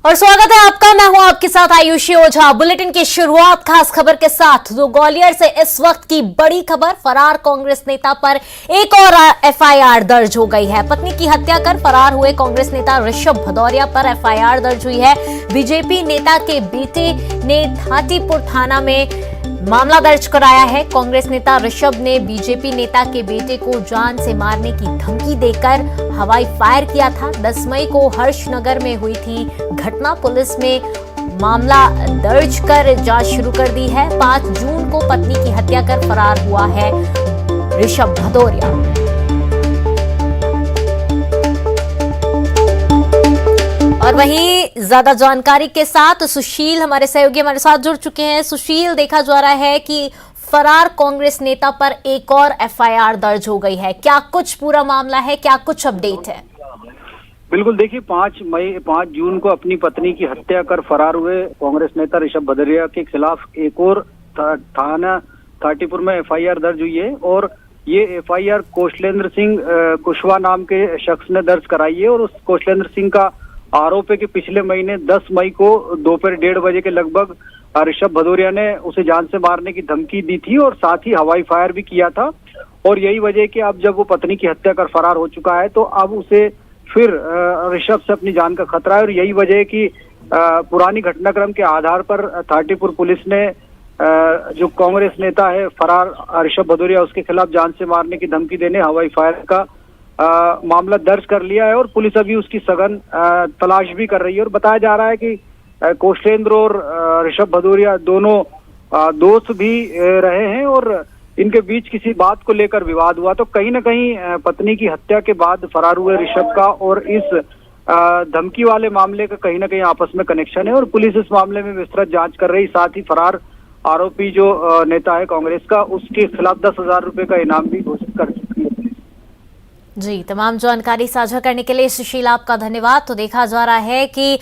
और स्वागत है आपका। मैं हूं आपके साथ आयुषी ओझा। बुलेटिन की शुरुआत खास खबर के साथ। तो ग्वालियर से इस वक्त की बड़ी खबर, फरार कांग्रेस नेता पर एक और एफआईआर दर्ज हो गई है। पत्नी की हत्या कर फरार हुए कांग्रेस नेता ऋषभ भदौरिया पर एफआईआर दर्ज हुई है। बीजेपी नेता के बेटे ने थाटीपुर थाना में मामला दर्ज कराया है। कांग्रेस नेता ऋषभ ने बीजेपी नेता के बेटे को जान से मारने की धमकी देकर हवाई फायर किया था। 10 मई को हर्षनगर में हुई थी घटना। पुलिस ने मामला दर्ज कर जांच शुरू कर दी है। 5 जून को पत्नी की हत्या कर फरार हुआ है ऋषभ भदौरिया। और वहीं ज्यादा जानकारी के साथ सुशील हमारे सहयोगी हमारे साथ जुड़ चुके हैं। सुशील, देखा जा रहा है कि फरार कांग्रेस नेता पर एक और एफआईआर दर्ज हो गई है। क्या कुछ पूरा मामला है, क्या कुछ अपडेट है? बिल्कुल, देखिए 5 जून को अपनी पत्नी की हत्या कर फरार हुए कांग्रेस नेता ऋषभ भदौरिया के खिलाफ एक और थाना थाटीपुर में एफआईआर दर्ज हुई है। और ये एफआईआर कौशलेंद्र सिंह कुशवाहा नाम के शख्स ने दर्ज कराई है। और उस कौशलेंद्र सिंह का आरोप है कि पिछले महीने 10 मई को दोपहर 1:30 बजे के लगभग ऋषभ भदौरिया ने उसे जान से मारने की धमकी दी थी और साथ ही हवाई फायर भी किया था। और यही वजह है कि अब जब वो पत्नी की हत्या कर फरार हो चुका है तो अब उसे फिर ऋषभ से अपनी जान का खतरा है। और यही वजह है कि पुरानी घटनाक्रम के आधार पर थाटीपुर पुलिस ने जो कांग्रेस नेता है फरार ऋषभ भदौरिया, उसके खिलाफ जान से मारने की धमकी देने, हवाई फायर का मामला दर्ज कर लिया है। और पुलिस अभी उसकी सघन तलाश भी कर रही है। और बताया जा रहा है कि कौशलेंद्र और ऋषभ भदौरिया दोनों दोस्त भी रहे हैं और इनके बीच किसी बात को लेकर विवाद हुआ। तो कहीं ना कहीं पत्नी की हत्या के बाद फरार हुए ऋषभ का और इस धमकी वाले मामले का कहीं ना कहीं आपस में कनेक्शन है। और पुलिस इस मामले में विस्तृत जांच कर रही। साथ ही फरार आरोपी जो नेता है कांग्रेस का, उसके खिलाफ 10,000 रुपए का इनाम भी घोषित कर चुकी है। जी, तमाम जानकारी साझा करने के लिए सुशील आपका धन्यवाद। तो देखा जा रहा है कि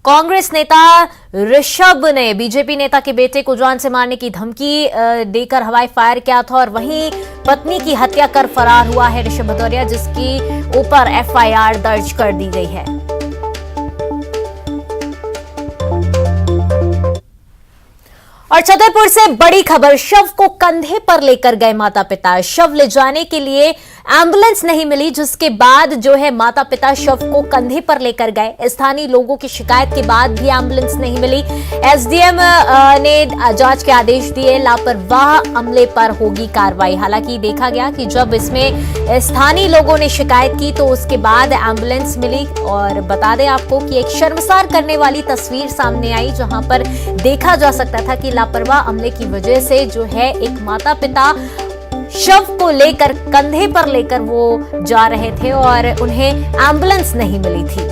कांग्रेस नेता ऋषभ ने बीजेपी नेता के बेटे को जान से मारने की धमकी देकर हवाई फायर किया था। और वहीं पत्नी की हत्या कर फरार हुआ है ऋषभ भदौरिया, जिसकी ऊपर एफआईआर दर्ज कर दी गई है। और छतरपुर से बड़ी खबर, शव को कंधे पर लेकर गए माता पिता। शव ले जाने के लिए एम्बुलेंस नहीं मिली, जिसके बाद जो है माता पिता शव को कंधे पर लेकर गए। स्थानीय लोगों की शिकायत के बाद भी एम्बुलेंस नहीं मिली। एसडीएम ने जांच के आदेश दिए। लापरवाह अमले पर होगी कार्रवाई। हालांकि देखा गया कि जब इसमें स्थानीय लोगों ने शिकायत की तो उसके बाद एम्बुलेंस मिली। और बता दें आपको कि एक शर्मसार करने वाली तस्वीर सामने आई, जहां पर देखा जा सकता था कि लापरवाह अमले की वजह से जो है एक माता पिता शव को लेकर कंधे पर लेकर वो जा रहे थे और उन्हें एम्बुलेंस नहीं मिली थी।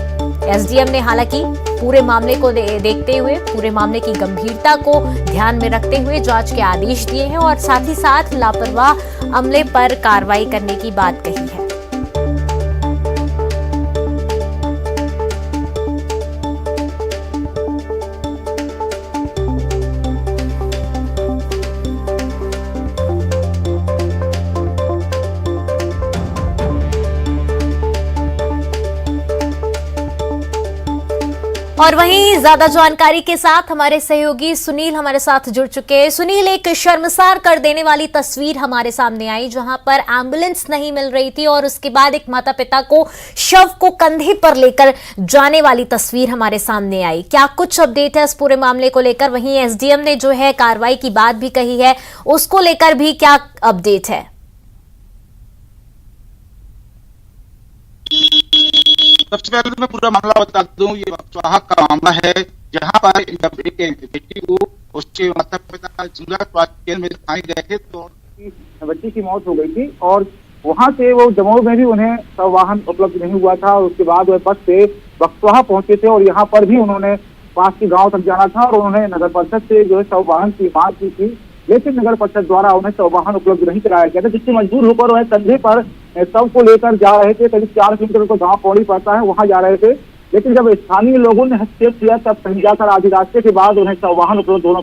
एसडीएम ने हालांकि पूरे मामले को देखते हुए, पूरे मामले की गंभीरता को ध्यान में रखते हुए जांच के आदेश दिए हैं और साथ ही साथ लापरवाह अमले पर कार्रवाई करने की बात कही है। और वहीं ज्यादा जानकारी के साथ हमारे सहयोगी सुनील हमारे साथ जुड़ चुके हैं। सुनील, एक शर्मसार कर देने वाली तस्वीर हमारे सामने आई, जहां पर एम्बुलेंस नहीं मिल रही थी और उसके बाद एक माता पिता को शव को कंधे पर लेकर जाने वाली तस्वीर हमारे सामने आई। क्या कुछ अपडेट है इस पूरे मामले को लेकर? वहीं एसडीएम ने जो है कार्रवाई की बात भी कही है, उसको लेकर भी क्या अपडेट है? सबसे पहले तो मैं पूरा मामला बता दूं। ये वक्तवाहा का मामला है, जहां पर जब एक बेटी को उसके माता पिता जिला स्वास्थ्य केंद्र में दिखाई गए थे तो बच्ची की मौत हो गई थी। और वहां से वो दमोह में भी उन्हें वाहन उपलब्ध नहीं हुआ था। और उसके बाद वह बस से वक्तवाहा पहुंचे थे और यहाँ पर भी उन्होंने पास के गाँव तक जाना था और उन्होंने नगर परिषद से जो है वाहन की मांग की थी, लेकिन नगर परिषद द्वारा उन्हें वाहन उपलब्ध नहीं कराया गया था, जिससे मजबूर होकर वह कंधे पर शव को लेकर जा रहे थे। करीब 4 किलोमीटर को गांव पौड़ी पड़ता है, वहां जा रहे थे। लेकिन जब स्थानीय लोगों ने हस्तक्षेप किया तब कहीं जाकर आधी रास्ते के बाद उन्हें वाहन उपलब्ध दोनों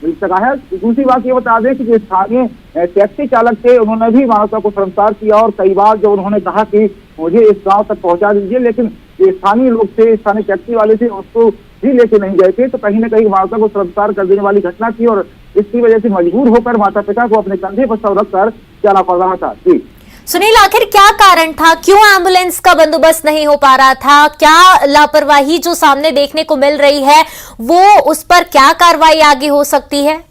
मिल सका है। दूसरी बात ये बता दें कि जो स्थानीय टैक्सी चालक थे उन्होंने भी मानवता को शर्मसार किया और कई बार जब उन्होंने कहा कि मुझे इस गांव तक पहुंचा दीजिए, लेकिन जो स्थानीय लोग थे, स्थानीय टैक्सी वाले थे, उसको भी लेके नहीं गए थे। तो कहीं ना कहीं माता को गिरफ्तार कर देने वाली घटना थी और इसकी वजह से मजबूर होकर माता पिता को अपने कंधे पर सर रखकर जाना पड़ रहा था। जी सुनील, आखिर क्या कारण था, क्यों एम्बुलेंस का बंदोबस्त नहीं हो पा रहा था, क्या लापरवाही जो सामने देखने को मिल रही है वो उस पर क्या कार्रवाई आगे हो सकती है?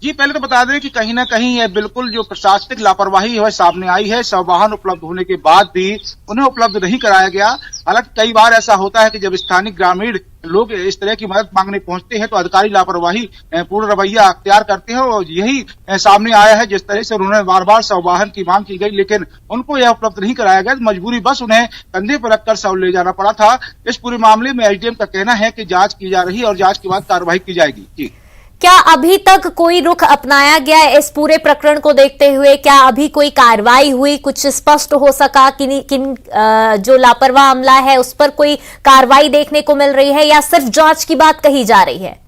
जी, पहले तो बता दें कि कहीं ना कहीं यह बिल्कुल जो प्रशासनिक लापरवाही है सामने आई है। सब वाहन उपलब्ध होने के बाद भी उन्हें उपलब्ध नहीं कराया गया। हालांकि कई बार ऐसा होता है कि जब स्थानीय ग्रामीण लोग इस तरह की मदद मांगने पहुंचते हैं तो अधिकारी लापरवाही पूर्ण रवैया अख्तियार करते हैं और यही सामने आया है। जिस तरह से उन्होंने बार बार शव वाहन की मांग की गई लेकिन उनको यह उपलब्ध नहीं कराया गया, मजबूरी बस उन्हें कंधे पर रखकर शव ले जाना पड़ा था। इस पूरे मामले में एसडीएम का कहना है कि जांच की जा रही है और जांच के बाद कार्रवाई की जाएगी। जी, क्या अभी तक कोई रुख अपनाया गया है इस पूरे प्रकरण को देखते हुए? क्या अभी कोई कार्रवाई हुई, कुछ स्पष्ट हो सका कि किन जो लापरवाह अमला है उस पर कोई कार्रवाई देखने को मिल रही है या सिर्फ जांच की बात कही जा रही है?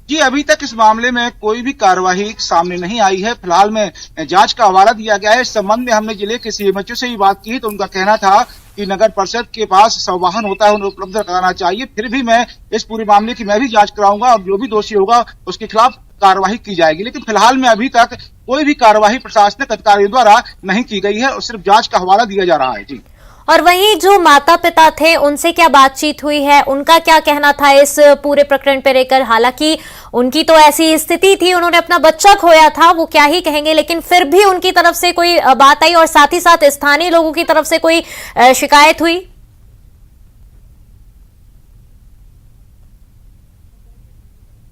जी, अभी तक इस मामले में कोई भी कार्रवाई सामने नहीं आई है। फिलहाल में जांच का हवाला दिया गया है। इस संबंध में हमने जिले के सीएमएचओ से भी बात की तो उनका कहना था कि नगर परिषद के पास शव वाहन होता है, उन्हें उपलब्ध कराना चाहिए। फिर भी मैं इस पूरे मामले की मैं भी जांच कराऊंगा और जो भी दोषी होगा उसके खिलाफ कार्रवाई की जाएगी। लेकिन फिलहाल में अभी तक कोई भी कार्रवाई प्रशासनिक अधिकारियों द्वारा नहीं की गई है और सिर्फ जांच का हवाला दिया जा रहा है। जी, और वहीं जो माता पिता थे उनसे क्या बातचीत हुई है, उनका क्या कहना था इस पूरे प्रकरण पर लेकर? हालांकि उनकी तो ऐसी स्थिति थी, उन्होंने अपना बच्चा खोया था, वो क्या ही कहेंगे, लेकिन फिर भी उनकी तरफ से कोई बात आई और साथ ही साथ स्थानीय लोगों की तरफ से कोई शिकायत हुई?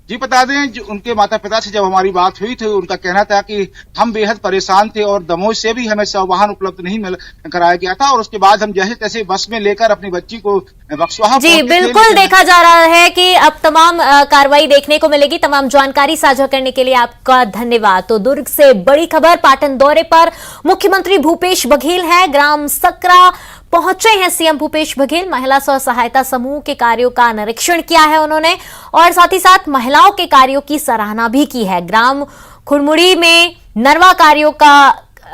जी, बता दें जो उनके माता पिता से जब हमारी बात हुई थी उनका कहना था कि हम बेहद परेशान थे और दमोह से भी हमें शव वाहन उपलब्ध नहीं कराया गया था और उसके बाद हम जैसे तैसे बस में लेकर अपनी बच्ची को बक्सवाहा जी बिल्कुल देखा जा रहा है कि अब तमाम कार्रवाई देखने को मिलेगी। तमाम जानकारी साझा करने के लिए आपका धन्यवाद। तो दुर्ग से बड़ी खबर, पाटन दौरे पर मुख्यमंत्री भूपेश बघेल है। ग्राम सकरा पहुंचे हैं सीएम भूपेश बघेल। महिला स्व सहायता समूह के कार्यों का निरीक्षण किया है उन्होंने और साथ ही साथ महिलाओं के कार्यों की सराहना भी की है। ग्राम खुड़मुड़ी में नरवा कार्यों का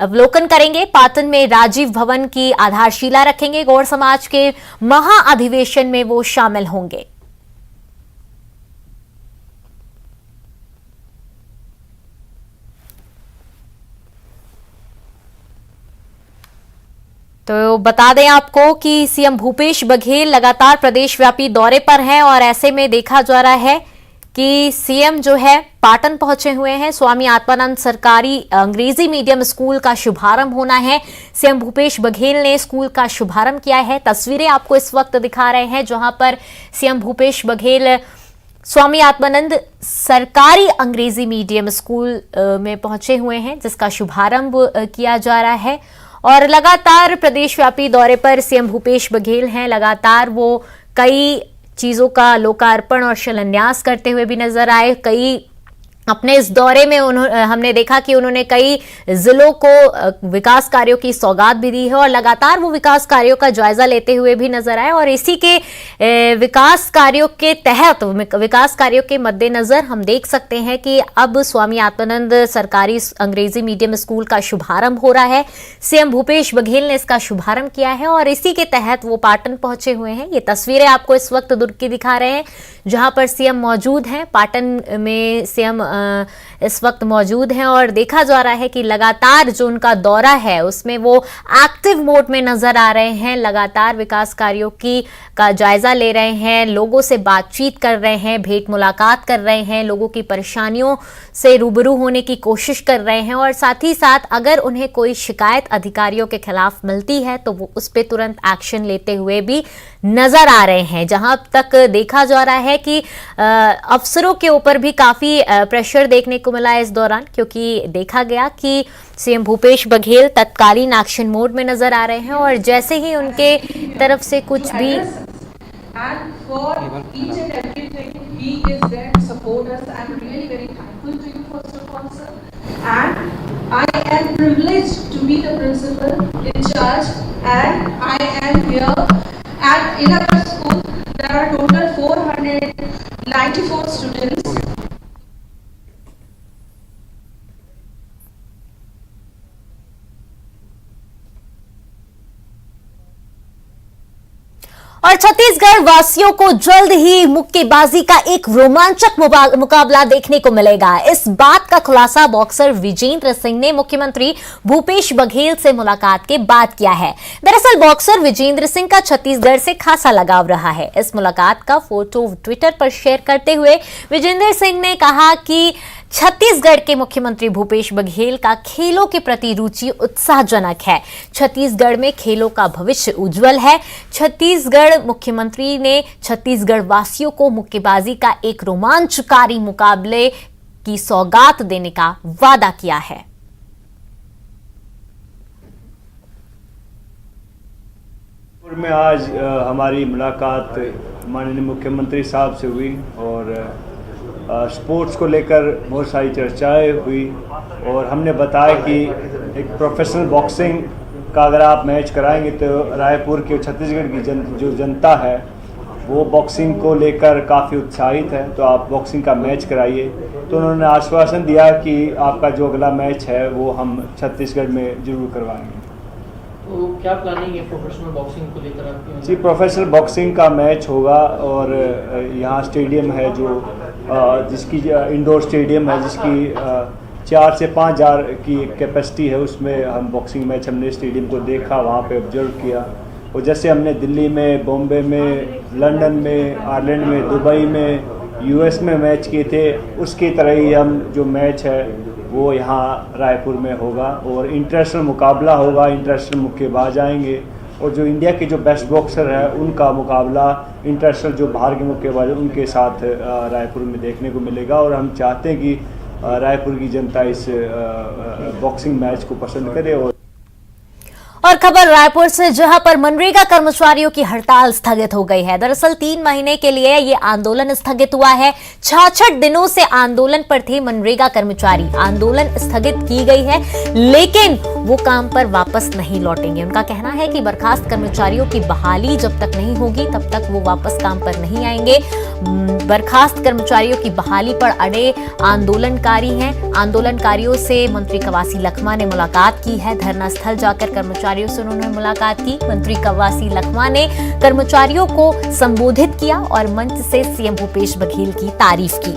अवलोकन करेंगे। पाटन में राजीव भवन की आधारशिला रखेंगे। गौड़ समाज के महाअधिवेशन में वो शामिल होंगे। तो बता दें आपको कि सीएम भूपेश बघेल लगातार प्रदेशव्यापी दौरे पर हैं और ऐसे में देखा जा रहा है कि सीएम जो है पाटन पहुंचे हुए हैं। स्वामी आत्मानंद सरकारी अंग्रेजी मीडियम स्कूल का शुभारंभ होना है। सीएम भूपेश बघेल ने स्कूल का शुभारंभ किया है। तस्वीरें आपको इस वक्त दिखा रहे हैं जहां पर सीएम भूपेश बघेल स्वामी आत्मानंद सरकारी अंग्रेजी मीडियम स्कूल में पहुंचे हुए हैं जिसका शुभारंभ किया जा रहा है। और लगातार प्रदेशव्यापी दौरे पर सीएम भूपेश बघेल हैं। लगातार वो कई चीजों का लोकार्पण और शिलान्यास करते हुए भी नजर आए। कई अपने इस दौरे में हमने देखा कि उन्होंने कई जिलों को विकास कार्यों की सौगात भी दी है और लगातार वो विकास कार्यों का जायजा लेते हुए भी नजर आए। और इसी के विकास कार्यों के तहत, विकास कार्यों के मद्देनजर हम देख सकते हैं कि अब स्वामी आत्मानंद सरकारी अंग्रेजी मीडियम स्कूल का शुभारंभ हो रहा है। सीएम भूपेश बघेल ने इसका शुभारंभ किया है और इसी के तहत वो पाटन पहुंचे हुए हैं। ये तस्वीरें आपको इस वक्त दुर्ग की दिखा रहे हैं जहां पर सीएम मौजूद हैं। पाटन में सीएम इस वक्त मौजूद हैं और देखा जा रहा है कि लगातार जो उनका दौरा है उसमें वो एक्टिव मोड में नजर आ रहे हैं। लगातार विकास कार्यों का जायजा ले रहे हैं, लोगों से बातचीत कर रहे हैं, भेंट मुलाकात कर रहे हैं, लोगों की परेशानियों से रूबरू होने की कोशिश कर रहे हैं और साथ ही साथ अगर उन्हें कोई शिकायत अधिकारियों के खिलाफ मिलती है तो वो उस पर तुरंत एक्शन लेते हुए भी नजर आ रहे हैं। जहां तक देखा जा रहा है कि अफसरों के ऊपर भी काफी प्रेशर देखने को मिला इस दौरान, क्योंकि देखा गया कि सीएम भूपेश बघेल तत्कालीन एक्शन मोड में नजर आ रहे हैं और जैसे ही उनके तरफ से कुछ भी in our school, there are total 494 students. और छत्तीसगढ़ वासियों को जल्द ही मुक्केबाजी का एक रोमांचक मुकाबला देखने को मिलेगा। इस बात का खुलासा बॉक्सर विजेंद्र सिंह ने मुख्यमंत्री भूपेश बघेल से मुलाकात के बाद किया है। दरअसल बॉक्सर विजेंद्र सिंह का छत्तीसगढ़ से खासा लगाव रहा है। इस मुलाकात का फोटो ट्विटर पर शेयर करते हुए विजेंद्र सिंह ने कहा कि छत्तीसगढ़ के मुख्यमंत्री भूपेश बघेल का खेलों के प्रति रुचि उत्साहजनक है। छत्तीसगढ़ में खेलों का भविष्य उज्जवल है। छत्तीसगढ़ मुख्यमंत्री ने छत्तीसगढ़ वासियों को मुक्केबाजी का एक रोमांचकारी मुकाबले की सौगात देने का वादा किया है। में आज हमारी मुलाकात माननीय मुख्यमंत्री साहब से हुई और स्पोर्ट्स को लेकर बहुत सारी चर्चाएं हुई और हमने बताया कि एक प्रोफेशनल बॉक्सिंग का अगर आप मैच कराएंगे तो रायपुर के छत्तीसगढ़ की जो जनता है वो बॉक्सिंग को लेकर काफ़ी उत्साहित है, तो आप बॉक्सिंग का मैच कराइए। तो उन्होंने आश्वासन दिया कि आपका जो अगला मैच है वो हम छत्तीसगढ़ में जरूर करवाएंगे। तो क्या प्लानिंग है प्रोफेशनल बॉक्सिंग को लेकर आपकी? जी, प्रोफेशनल बॉक्सिंग का मैच होगा और यहाँ स्टेडियम है जो जिसकी इंडोर स्टेडियम है जिसकी 4 से 5 हज़ार की कैपेसिटी है, उसमें हम बॉक्सिंग मैच हमने स्टेडियम को देखा, वहाँ पे ऑब्जर्व किया। और जैसे हमने दिल्ली में, बॉम्बे में, लंदन में, आयरलैंड में, दुबई में, यूएस में मैच किए थे, उसकी तरह ही हम जो मैच है वो यहाँ रायपुर में होगा और इंटरनेशनल मुकाबला होगा। इंटरनेशनल मुक्केबाज आएंगे और जो इंडिया के जो बेस्ट बॉक्सर है उनका मुकाबला इंटरनेशनल जो बाहर के मुक्केबाज उनके साथ रायपुर में देखने को मिलेगा। और हम चाहते हैं कि रायपुर की जनता इस बॉक्सिंग मैच को पसंद करे। और खबर रायपुर से, जहां पर मनरेगा कर्मचारियों की हड़ताल स्थगित हो गई है। दरअसल 3 महीने के लिए ये आंदोलन स्थगित हुआ है। 66 दिनों से आंदोलन पर थे मनरेगा कर्मचारी। आंदोलन स्थगित की गई है लेकिन वो काम पर वापस नहीं लौटेंगे। उनका कहना है कि बर्खास्त कर्मचारियों की बहाली जब तक नहीं होगी तब तक वो वापस काम पर नहीं आएंगे। बर्खास्त कर्मचारियों की बहाली पर अड़े आंदोलनकारी हैं। आंदोलनकारियों से मंत्री कवासी लखमा ने मुलाकात की है। धरना स्थल जाकर कर्मचारियों से उन्होंने मुलाकात की। मंत्री कवासी लखमा ने कर्मचारियों को संबोधित किया और मंच से सीएम भूपेश बघेल की तारीफ की।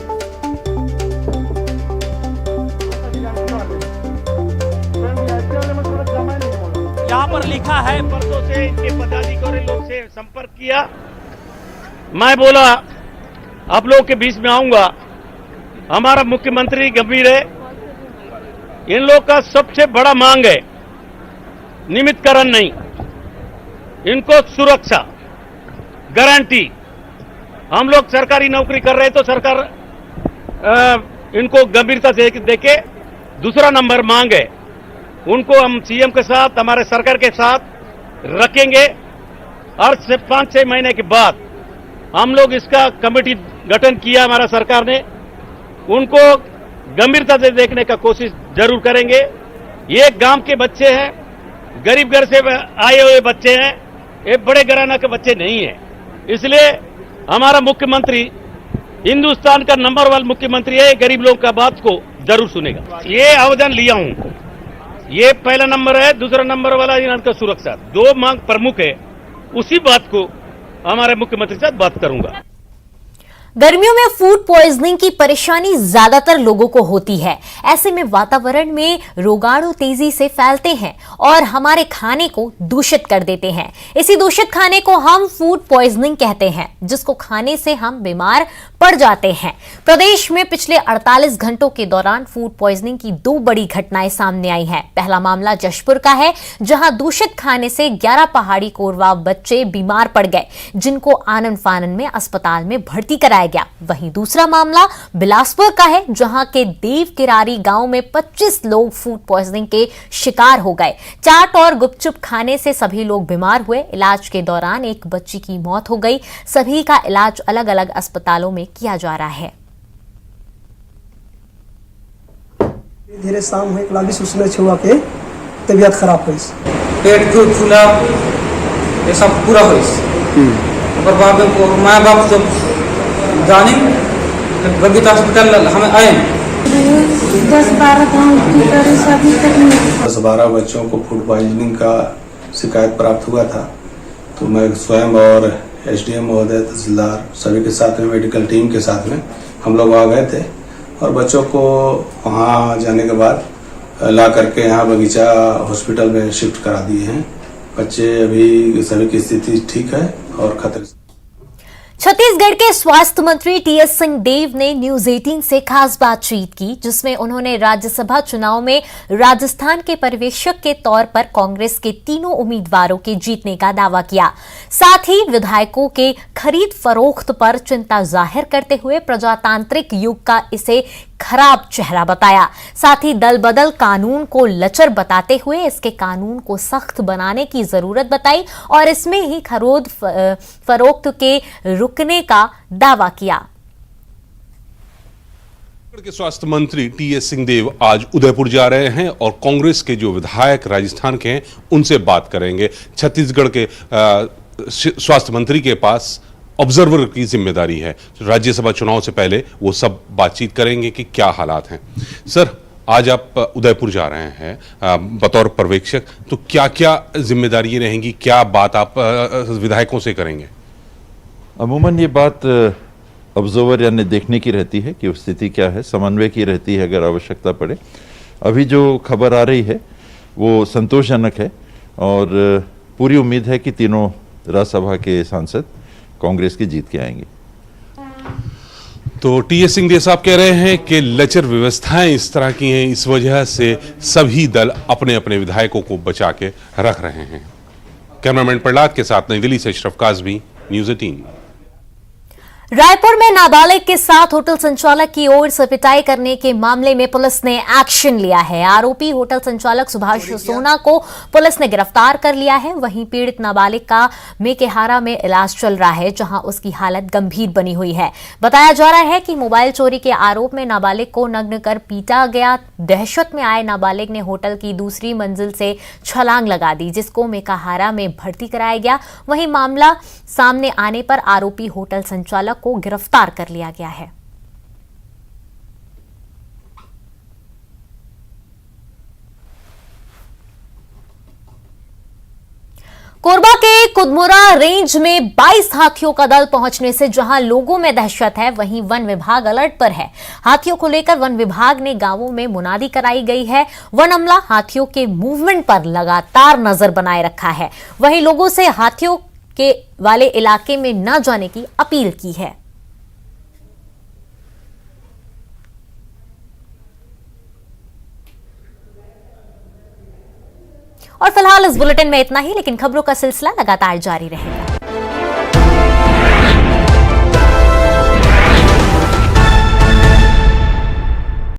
यहाँ पर लिखा है, परसों से इनके पदाधिकारी लोग से संपर्क किया। मैं बोला आप लोग के बीच में आऊंगा। हमारा मुख्यमंत्री गंभीर है। इन लोग का सबसे बड़ा मांग है नियमितकरण नहीं, इनको सुरक्षा गारंटी। हम लोग सरकारी नौकरी कर रहे तो सरकार इनको गंभीरता से देके दूसरा नंबर मांग है। उनको हम सीएम के साथ, हमारे सरकार के साथ रखेंगे और 5-6 महीने के बाद हम लोग इसका कमेटी गठन किया हमारा सरकार ने। उनको गंभीरता से देखने का कोशिश जरूर करेंगे। ये गांव के बच्चे हैं, गरीब घर से आए हुए बच्चे हैं, ये बड़े घराना के बच्चे नहीं हैं। इसलिए हमारा मुख्यमंत्री हिंदुस्तान का नंबर 1 मुख्यमंत्री है। गरीब लोगों का बात को जरूर सुनेगा। ये आवेदन लिया हूं, ये पहला नंबर है। दूसरा नंबर वाला इनका सुरक्षा, 2 मांग प्रमुख है। उसी बात को हमारे मुख्यमंत्री से बात करूंगा। गर्मियों में फूड पॉइजनिंग की परेशानी ज्यादातर लोगों को होती है। ऐसे में वातावरण में रोगाणु तेजी से फैलते हैं और हमारे खाने को दूषित कर देते हैं। इसी दूषित खाने को हम फूड पॉइजनिंग कहते हैं, जिसको खाने से हम बीमार पड़ जाते हैं। प्रदेश में पिछले 48 घंटों के दौरान फूड पॉइजनिंग की 2 बड़ी घटनाएं सामने आई हैं। पहला मामला जशपुर का है, जहां दूषित खाने से 11 पहाड़ी कोरवा बच्चे बीमार पड़ गए, जिनको आनन फानन में अस्पताल में भर्ती कराया गया। वहीं दूसरा मामला बिलासपुर का है, जहां के देव किरारी गांव में 25 लोग फूड पॉइजनिंग के शिकार हो गए। चाट और गुपचुप खाने से सभी लोग बीमार हुए। इलाज के दौरान एक बच्ची की मौत हो गई। सभी का इलाज अलग अलग अस्पतालों में किया जा रहा है। धीरे शाम हुए लागी सूचना छुआ के तबीयत खराब हुई, पेट जो फूला ये सब पूरा हुई। माँ बाप जब जाने गंभीर हॉस्पिटल हमें आए 10-12 बच्चों को फूड पॉइजनिंग का शिकायत प्राप्त हुआ था। तो मैं स्वयं और एसडीएम महोदय, तहसीलदार सभी के साथ में, मेडिकल टीम के साथ में हम लोग वहाँ गए थे और बच्चों को वहाँ जाने के बाद ला करके यहाँ बगीचा हॉस्पिटल में शिफ्ट करा दिए हैं। बच्चे अभी सभी की स्थिति ठीक है और खतरे से। छत्तीसगढ़ के स्वास्थ्य मंत्री टीएस सिंहदेव ने न्यूज 18 से खास बातचीत की, जिसमें उन्होंने राज्यसभा चुनाव में राजस्थान के पर्यवेक्षक के तौर पर कांग्रेस के तीनों उम्मीदवारों के जीतने का दावा किया। साथ ही विधायकों के खरीद फरोख्त पर चिंता जाहिर करते हुए प्रजातांत्रिक युग का इसे खराब चेहरा बताया। साथ ही दल बदल कानून को लचर बताते हुए इसके कानून को सख्त बनाने की जरूरत बताई और इसमें ही खरीद फरोख्त के रुकने का दावा किया। छत्तीसगढ़ के स्वास्थ्य मंत्री टीएस सिंहदेव आज उदयपुर जा रहे हैं और कांग्रेस के जो विधायक राजस्थान के हैं उनसे बात करेंगे। छत्तीसगढ़ के स्वास्थ्य मंत्री के पास ऑब्जर्वर की जिम्मेदारी है। राज्यसभा चुनाव से पहले वो सब बातचीत करेंगे कि क्या हालात हैं। सर, आज आप उदयपुर जा रहे हैं बतौर पर्यवेक्षक, तो क्या क्या जिम्मेदारी रहेंगी, क्या बात आप विधायकों से करेंगे? अमूमन ये बात ऑब्जर्वर यानी देखने की रहती है कि स्थिति क्या है, समन्वय की रहती है अगर आवश्यकता पड़े। अभी जो खबर आ रही है वो संतोषजनक है और पूरी उम्मीद है कि तीनों राज्यसभा के सांसद कांग्रेस की जीत के आएंगे। तो टीएस सिंहदेव साहब कह रहे हैं कि लचर व्यवस्थाएं इस तरह की हैं, इस वजह से सभी दल अपने अपने विधायकों को बचा के रख रहे हैं। कैमरामैन प्रहलाद के साथ नई दिल्ली से अशरफ काजमी, न्यूज 18। रायपुर में नाबालिग के साथ होटल संचालक की ओर से पिटाई करने के मामले में पुलिस ने एक्शन लिया है। आरोपी होटल संचालक सुभाष सोना को पुलिस ने गिरफ्तार कर लिया है। वहीं पीड़ित नाबालिग का मेकेहारा में इलाज चल रहा है, जहां उसकी हालत गंभीर बनी हुई है। बताया जा रहा है कि मोबाइल चोरी के आरोप में नाबालिग को नग्न कर पीटा गया। दहशत में आए नाबालिग ने होटल की दूसरी मंजिल से छलांग लगा दी, जिसको मेकेहारा में भर्ती कराया गया। वहीं मामला सामने आने पर आरोपी होटल संचालक को गिरफ्तार कर लिया गया है। कोरबा के कुदमुरा रेंज में 22 हाथियों का दल पहुंचने से जहां लोगों में दहशत है, वहीं वन विभाग अलर्ट पर है। हाथियों को लेकर वन विभाग ने गांवों में मुनादी कराई गई है। वन अमला हाथियों के मूवमेंट पर लगातार नजर बनाए रखा है। वहीं लोगों से हाथियों के वाले इलाके में न जाने की अपील की है। और फिलहाल इस बुलेटिन में इतना ही, लेकिन खबरों का सिलसिला लगातार जारी रहेगा।